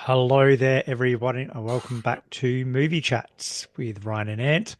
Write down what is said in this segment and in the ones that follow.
Hello there, everyone, and welcome back to Movie Chats with Ryan and Ant.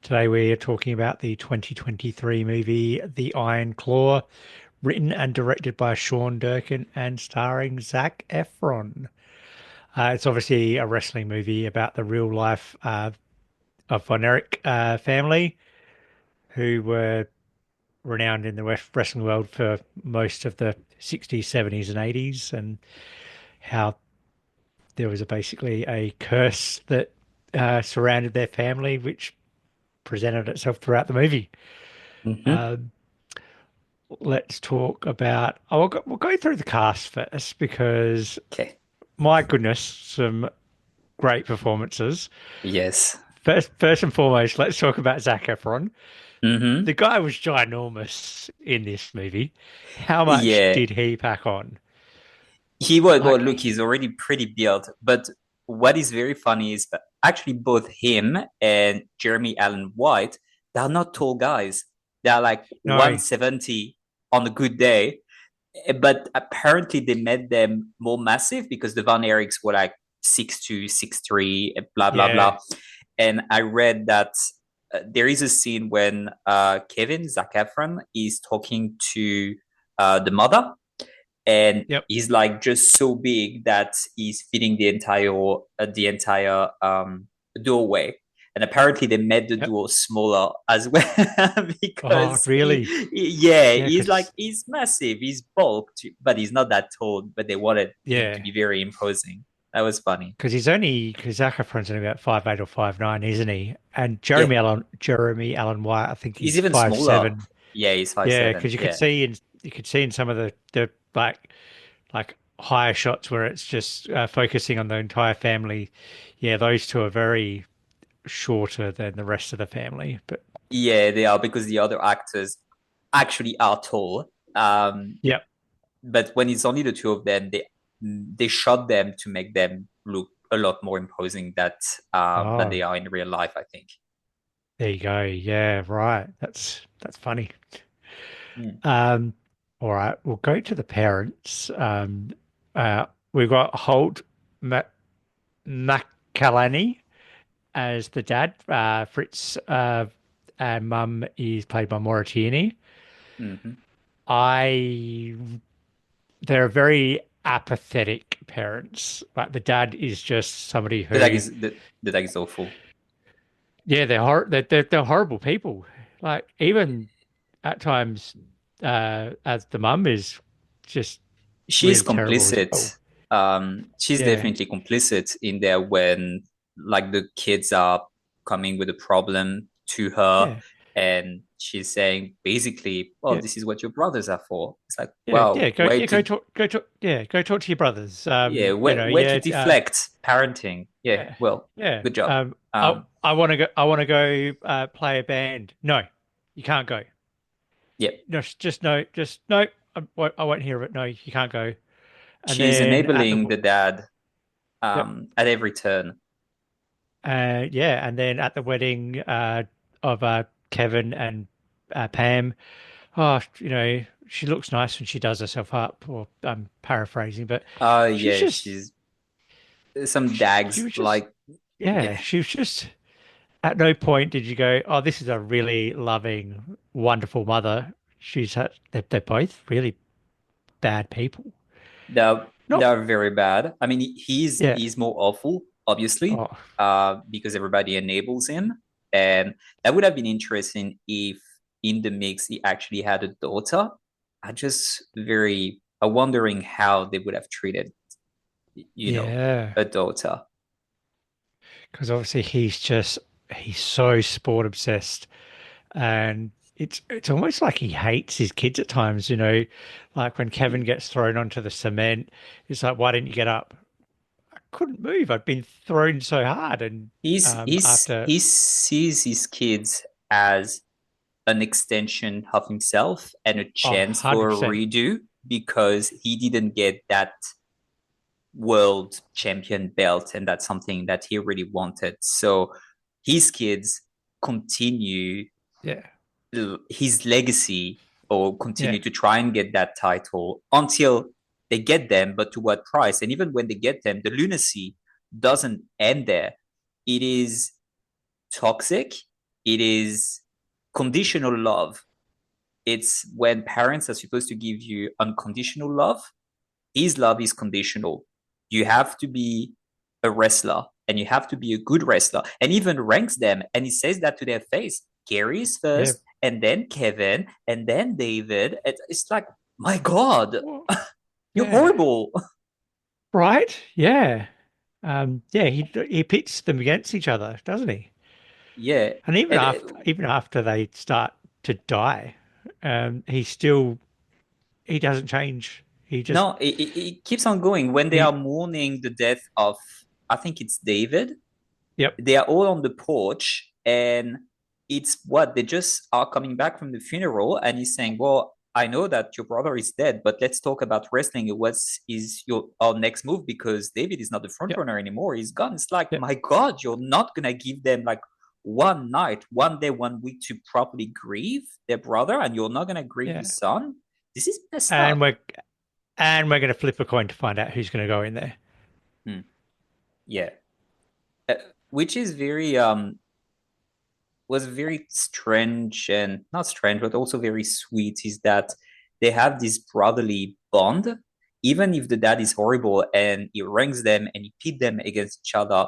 Today we are talking about the 2023 movie The Iron Claw, written and directed by Sean Durkin and starring Zac Efron. It's obviously a wrestling movie about the real life of Von Erich family, who were renowned in the wrestling world for most of the 60s, 70s, and 80s, and how there was basically a curse that surrounded their family, which presented itself throughout the movie. Hmm. Um, let's talk about. Oh, we'll go through the cast first because, Okay. my goodness, some great performances. Yes. First and foremost, let's talk about Zac Efron. The Hmm. guy was ginormous in this movie. How much Yeah. did he pack on? He was, well, Like, look, he's already pretty built. But what is very funny is that actually both him and Jeremy Allen White, they're not tall guys. They're like no, 170 on a good day. But apparently they made them more massive because the Van Erichs were like 6'2", 6'3", blah, blah, yeah, blah. And I read that there is a scene when Kevin, Zac Efron, is talking to the mother, and yep, he's like just so big that he's fitting the entire doorway. And apparently they made the yep. door smaller as well Oh, because really? yeah, Yeah, because he's massive, he's bulked, but he's not that tall. But they wanted him to yeah. be very imposing. That was funny. Because Zac Efron's only about 5'8" or 5'9", isn't he? And Yeah, Jeremy Allen White, I think he's he's even five smaller. seven. Yeah, he's five Yeah, seven. because Yeah. you could see in some of the like higher shots where it's just focusing on the entire family. Yeah, those two are very shorter than the rest of the family. But Yeah, they are because the other actors actually are tall. yep, But when it's only the two of them, they shot them to make them look a lot more imposing than oh, they are in real life, I think. there you go. Yeah, right. That's funny. Mm. Um, all right, we'll go to the parents. We've got Holt McCallany as the dad. Fritz and mum is played by Maura Tierney. Hmm. I They're very apathetic parents. Like the dad is just somebody The tag who, is the tag is awful. yeah, they're horrible people. Like even at times, as the mum is just She's really terrible as complicit. well. She's Yeah, definitely complicit in there when like the kids are coming with a problem to her, yeah, and she's saying basically, well, yeah. this is what your brothers are for. It's like, Yeah, yeah, wow, way to go talk, yeah, go talk to your brothers. yeah, way to Yeah, deflect parenting. Yeah, yeah, well, yeah. good job. I want to go play a band. No, you can't go. Yeah, No, just no, just no. I won't hear of it. No, you can't go. And she's then enabling the dad yep, at every turn. yeah, and then at the wedding of Kevin and Pam, oh, she looks nice when she does herself up. Or I'm paraphrasing, but she's Yeah, just she's some she dags was just like yeah, yeah. she was just. At no point did you go, oh, this is a really loving, wonderful mother. They're both really bad people. They're Not, very bad. I mean, yeah. he's more awful, obviously, Oh, because everybody enables him, and that would have been interesting if in the mix he actually had a daughter. I'm wondering how they would have treated, yeah. a daughter. Because obviously he's so sport obsessed, and it's almost like he hates his kids at times. Like when Kevin gets thrown onto the cement, it's like, why didn't you get up? I couldn't move. I'd been thrown so hard, and after He sees his kids as an extension of himself and a oh, chance for a 100%. redo because he didn't get that world champion belt, and that's something that he really wanted. So his kids continue Yeah, his legacy or yeah, continue to try and get that title until they get them, but to what price? And even when they get them, the lunacy doesn't end there. It is toxic. It is conditional love. It's when parents are supposed to give you unconditional love. His love is conditional. You have to be a wrestler and you have to be a good wrestler, and even ranks them. And he says that to their face. Gary is Yeah. first, and then Kevin, and then David. It's like, my God, Well, you're yeah. horrible. Right? Yeah. Yeah, he pits them against each other, doesn't he? Yeah. And And even after they start to die, he doesn't change. He just no, it keeps on going. When they are he mourning the death of, I think it's David, Yep, they are all on the porch, and it's what they just are coming back from the funeral, and he's saying, well, I know that your brother is dead, but let's talk about wrestling. What is your our next move? Because David is not the front yep, runner anymore. He's gone. It's like, yep, my God, you're not gonna give them like one night, one day, one week to properly grieve their brother, and you're not gonna grieve your yeah. son. This is messed And up. we're gonna flip a coin to find out who's gonna go in there. Hmm. Yeah. Uh, which is very was very strange, and not strange, but also very sweet, is that they have this brotherly bond. Even if the dad is horrible and he ranks them and he pit them against each other,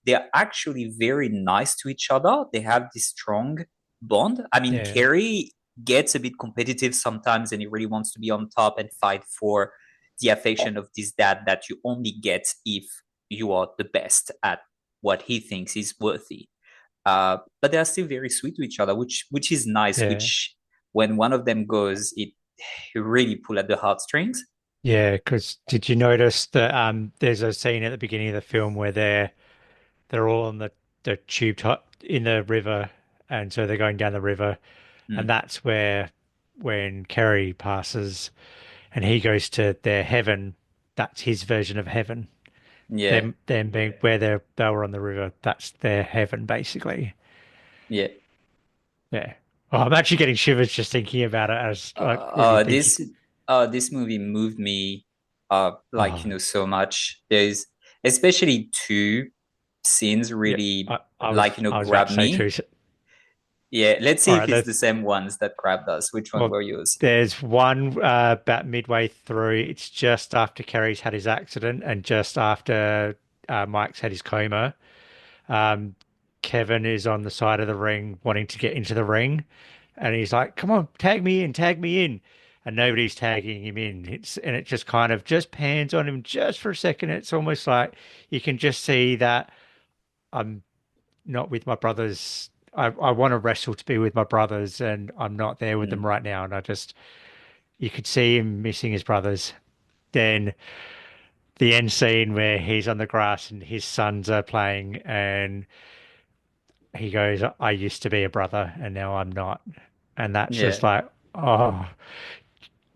they're actually very nice to each other. They have this strong bond. I mean, Yeah, Carrie gets a bit competitive sometimes and he really wants to be on top and fight for the affection of this dad that you only get if you are the best at what he thinks is worthy. But they are still very sweet to each other, which is nice. yeah, Which when one of them goes, it really pull at the heartstrings. yeah. Because did you notice that there's a scene at the beginning of the film where they're all on the tube top in the river, and so they're going down the river, and Mm. that's where when Kerry passes and he goes to their heaven, that's his version of heaven. Yeah, Them being where they were on the river, that's their heaven basically. yeah. Yeah. Oh, I'm actually getting shivers just thinking about it as like Uh, when you uh, think you, this this movie moved me like, oh so much. There's especially two scenes yeah, really I like, I was about grab to say too. me. Yeah, let's see All if right, it's the same ones that grabbed us. Which one well, were yours? there's one about midway through. It's just after Kerry's had his accident and just after Mike's had his coma. Um, Kevin is on the side of the ring wanting to get into the ring, and he's like, "Come on, tag me in," and nobody's tagging him in. It just kind of just pans on him just for a second. It's almost like you can just see that I'm not with my brothers. I want to wrestle to be with my brothers, and I'm not there with them Mm. right now. And you could see him missing his brothers. Then the end scene where he's on the grass and his sons are playing, and he goes, I used to be a brother and now I'm not. And that's just Yeah. like, oh,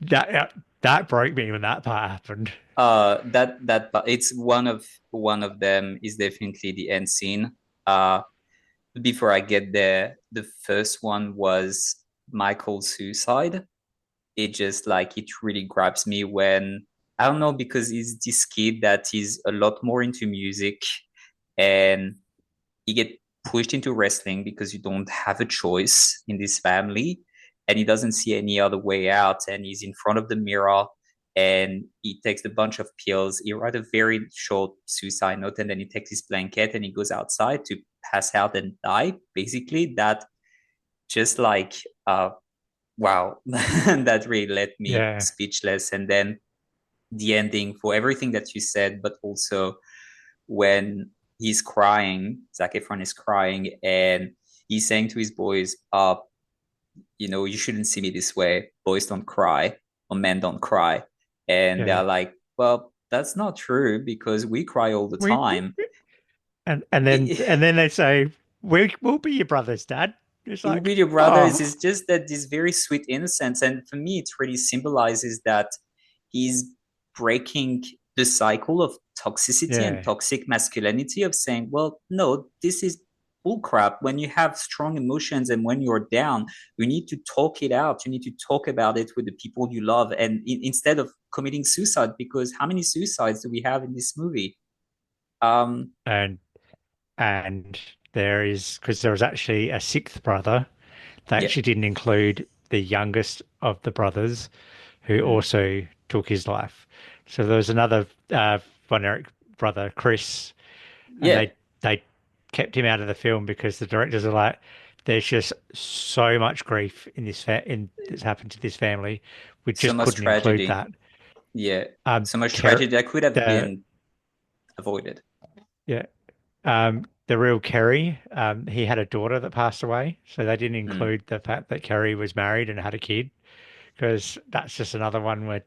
that broke me when that part happened. That it's one of them is definitely the end scene. Uh, Before I get there, the first one was Michael's suicide. It just like it really grabs me when, I don't know, because he's this kid that is a lot more into music, and you get pushed into wrestling because you don't have a choice in this family, and he doesn't see any other way out, and he's in front of the mirror and he takes a bunch of pills. He writes a very short suicide note, and then he takes his blanket and he goes outside to pass out and die. Basically, that just like wow, that really left me Yeah, speechless. And then the ending for everything that you said, but also when he's crying, Zac Efron is crying, and he's saying to his boys, you shouldn't see me this way. Boys don't cry, or men don't cry. And yeah. they're like, well, that's not true because we cry all the We time. and It, then they say, we'll be your brothers, Dad. It's it will like, be your brothers. oh, Is just that this very sweet innocence. And for me, it really symbolizes that he's breaking the cycle of toxicity and yeah, toxic masculinity of saying, well, no, this is bullcrap. When you have strong emotions and when you're down, you need to talk it out. You need to talk about it with the people you love, and instead of committing suicide, because how many suicides do we have in this movie? Um, And and there is because there was actually a sixth brother. They yeah, actually didn't include the youngest of the brothers, who mm, also took his life. So there was another Von Erich brother, Chris, and yeah, they kept him out of the film because the directors are like, there's just so much grief in in that's happened to this family. We so just much couldn't include tragedy. that. Yeah, so much Ker tragedy that could have the been avoided. Yeah, the real Kerry, he had a daughter that passed away, so they didn't Mm. include the fact that Kerry was married and had a kid, because that's just another one where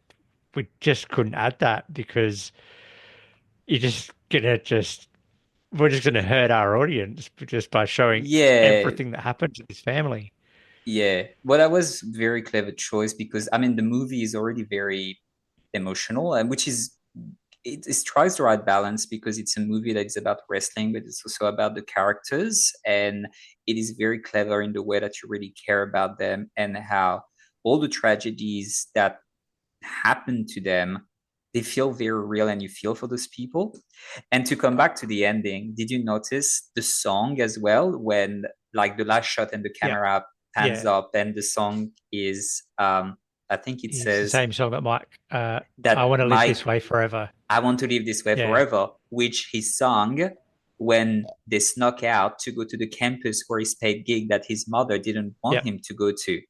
we just couldn't add that because you're just gonna just we're just gonna hurt our audience just by showing Yeah, everything that happened to this family. yeah. Well, that was very clever choice because I mean the movie is already very emotional, and which is it strikes the right balance because it's a movie that is about wrestling, but it's also about the characters, and it is very clever in the way that you really care about them and how all the tragedies that happen to them, they feel very real and you feel for those people. And to come back to the ending, did you notice the song as well when like the last shot and the Yeah, camera pans yeah, up and the song is I think it it's the says same song that Mike. I that want to live this Mike, way forever. I want to live this way Yeah, forever, which he sung when they snuck out to go to the campus for his paid gig that his mother didn't want yeah, him to go to,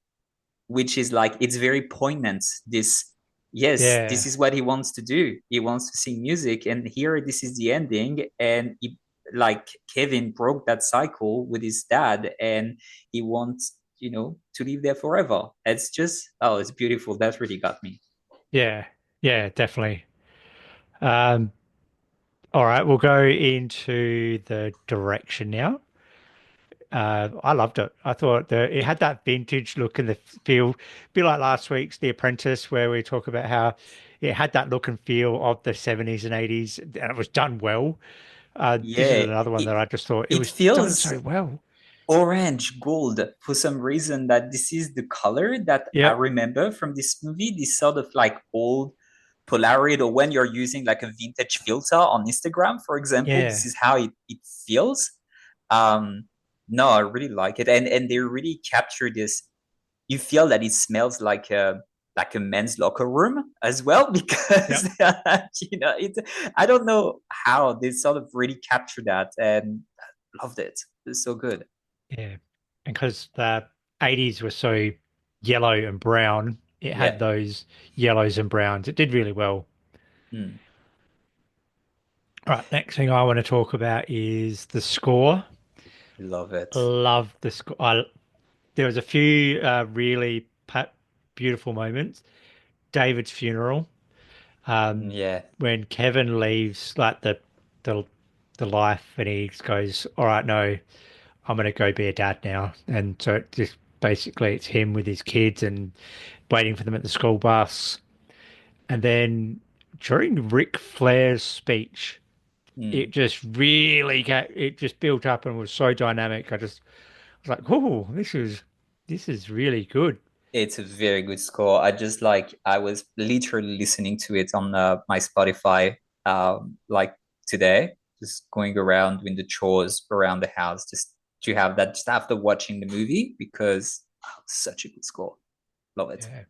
which is like it's very poignant. This, yes, this yeah, is what he wants to do. He wants to sing music, and here this is the ending. And he, like Kevin broke that cycle with his dad, and he wants to live there forever. It's just it's beautiful. That really got me. yeah, yeah, definitely. Um, all right, we'll go into the direction now. I loved it. I thought it had that vintage look and the feel, be like last week's The Apprentice, where we talk about how it had that look and feel of the 70s and 80s, and it was done well. This is Yeah, another one it that I just thought it it was done feels so well. orange gold for some reason. That this is the color that I Yep, remember from this movie. This sort of like old Polaroid, or when you're using like a vintage filter on Instagram, for example, this yeah, is how it feels. Um, no, I really like it, and they really capture this. You feel that it smells like a men's locker room as well because yep, it. I don't know how they sort of really capture that, and loved it. It's so good. yeah. And because the 80s were so yellow and brown, it had Yeah. those yellows and browns. It did really well. Mm, All right, next thing I want to talk about is the score. love it. Love the score. There was a few really beautiful moments. David's funeral, um, Yeah. when Kevin leaves, like the the life, and he goes, "All right, no, I'm gonna go be a dad now." And so it just basically it's him with his kids and waiting for them at the school bus. And then during Ric Flair's speech, it Mm. just really it just built up and was so dynamic. I was like, "Oh, this is really good." It's a very good score. I was literally listening to it on my Spotify like today, just going around doing the chores around the house, just to have that just after watching the movie because such a good score. Love it. Yeah.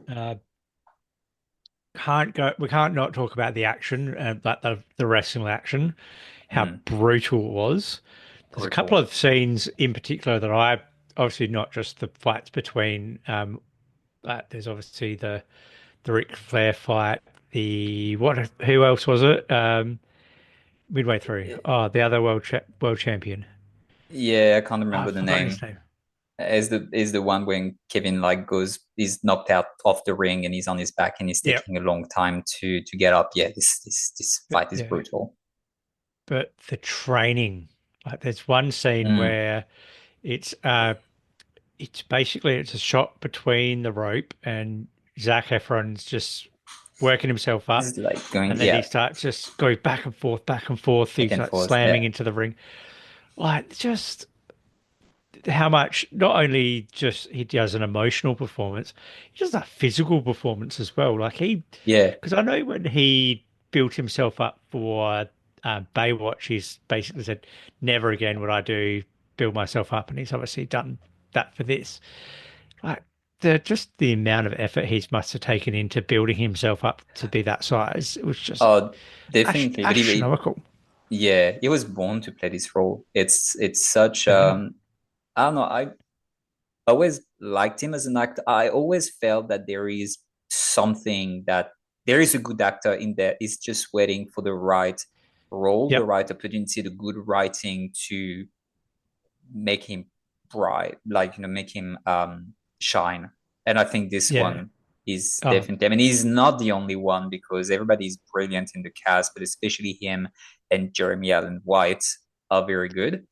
Uh, we can't not talk about the action, like the wrestling action, how Mm, brutal it was. There's a couple brutal. of scenes in particular that I obviously not just the fights between there's obviously the Ric Flair fight, the what who else was it? Midway through. Oh, the other world champion. Yeah, I can't I remember the forgot his name. name. Is the one when Kevin like goes, he's knocked out off the ring and he's on his back and he's Yeah, taking a long time to get up. Yeah, this but fight is yeah, brutal. but the training, like there's one scene Mm, where it's basically it's a shot between the rope and Zac Efron's just working himself up, It's like going, and then he yeah, starts just going back and forth, back and forth. back He's and like forth. slamming Yeah, into the ring. Like just how much not only just he does an emotional performance, he does a physical performance as well. Like he, yeah, because I know when he built himself up for Baywatch, he's basically said, "Never again would I do build myself up," and he's obviously done that for this. Like the just the amount of effort he must have taken into building himself up to be that size, it was just oh, definitely. But astronomical. yeah, he was born to play this role. It's such Yeah. I don't know. I always liked him as an actor. I always felt that there is something that there is a good actor in there. He's just waiting for the right role, the Yep. right opportunity, the good writing to make him bright, like make him shine. And I think this Yeah. one is Oh, definitely. I mean, he's not the only one because everybody's brilliant in the cast, but especially him and Jeremy Allen White are very good.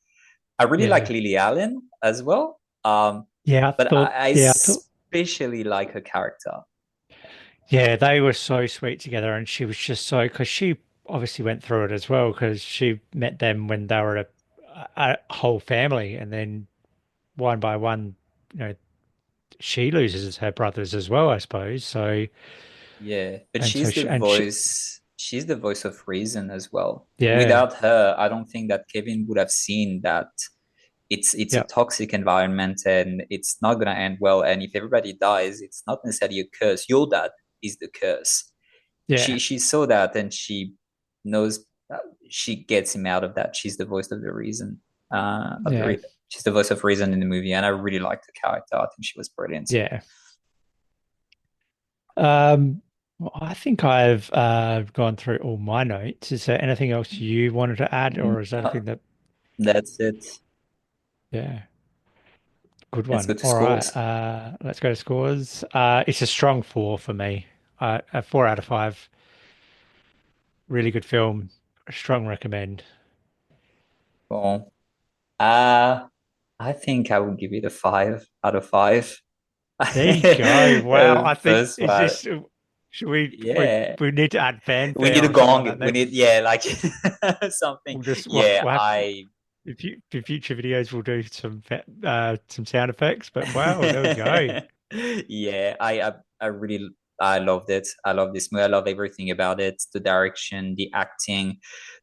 I really like yeah. Lily Allen as well. Yeah. I But thought. I Yeah. I thought. especially like her character. Yeah, they were so sweet together, and she was just so because she obviously went through it as well because she met them when they were a whole family, and then one by one, you know, she loses her brothers as well, I suppose. So Yeah, but and so she's the she and she, voice. She's the voice of reason as well. yeah, Without her, I don't think that Kevin would have seen that it's a yeah, toxic environment and it's not gonna end well. And if everybody dies, it's not necessarily a curse. Your dad is the curse. yeah, She saw that and she knows she gets him out of that. She's the voice of the reason. yeah, She's the voice of reason in the movie, and I really liked the character. I think she was brilliant. yeah. Um, well, I think I've gone through all my notes. Is there anything else you wanted to add, or is that No, everything that? that's it. Yeah. Good Let's go one. to All right. scores. Let's go to scores. It's a strong four for me. A 4 out of 5. Really good film. Strong recommend. Well, uh, I think I would give it a 5 out of 5. There you go. Wow. I think First is one, this should we yeah. we need to add We fanfare need a or something like gong. that. We Maybe need, yeah, like something. Yeah, we'll have I in future videos we'll do some sound effects. But wow, there we go. yeah, I really I loved it. I love this movie. I love everything about it. The direction, the acting,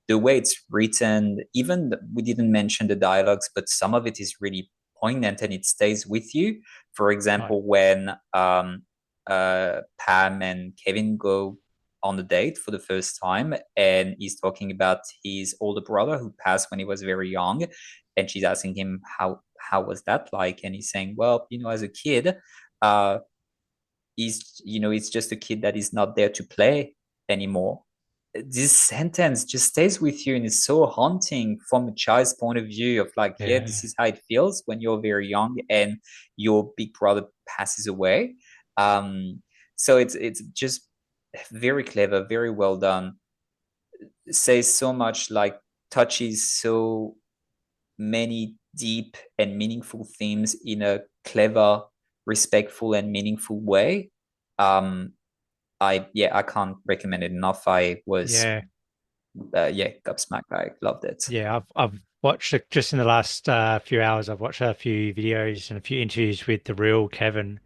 the way it's written. Even we didn't mention the dialogues, but some of it is really poignant and it stays with you. For Right. example, when Pam and Kevin go on a date for the first time, and he's talking about his older brother who passed when he was very young, and she's asking him how was that like, and he's saying, well, as a kid, uh, he's just a kid that is not there to play anymore. This sentence just stays with you and it's so haunting from a child's point of view of like, yeah, this Yeah. is how it feels when you're very young and your big brother passes away. Um, so it's just very clever, very well done. Says so much, like touches so many deep and meaningful themes in a clever, respectful, and meaningful way. Um, I can't recommend it enough. I was Yeah. gobsmacked. I loved it. Yeah. I've watched it just in the last few hours. I've watched a few videos and a few interviews with the real Kevin.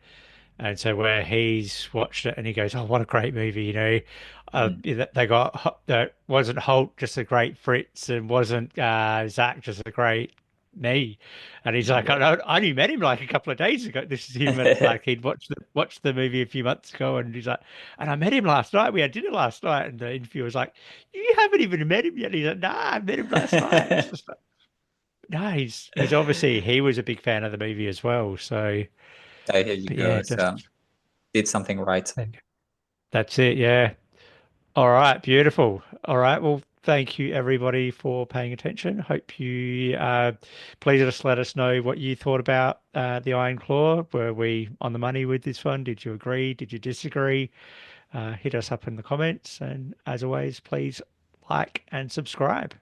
And so where he's watched it and he goes, "Oh, what a great movie!" Mm. They got that wasn't Holt just a great Fritz and wasn't Zach just a great me, and he's like, Yeah. I only met him like a couple of days ago. This is him at like he'd watched the movie a few months ago, and he's like, and I met him last night. We had dinner last night, and the interviewer was like, "You haven't even met him yet." He's like, "Nah, I met him last night." It's just like, no, he's obviously he was a big fan of the movie as well. So, So here you but yeah, go. just. So did something right. That's it. Yeah. All right. Beautiful. All right. Well, thank you everybody for paying attention. Hope you please just let us know what you thought about the Iron Claw. Were we on the money with this one? Did you agree? Did you disagree? Hit us up in the comments. And as always, please like and subscribe.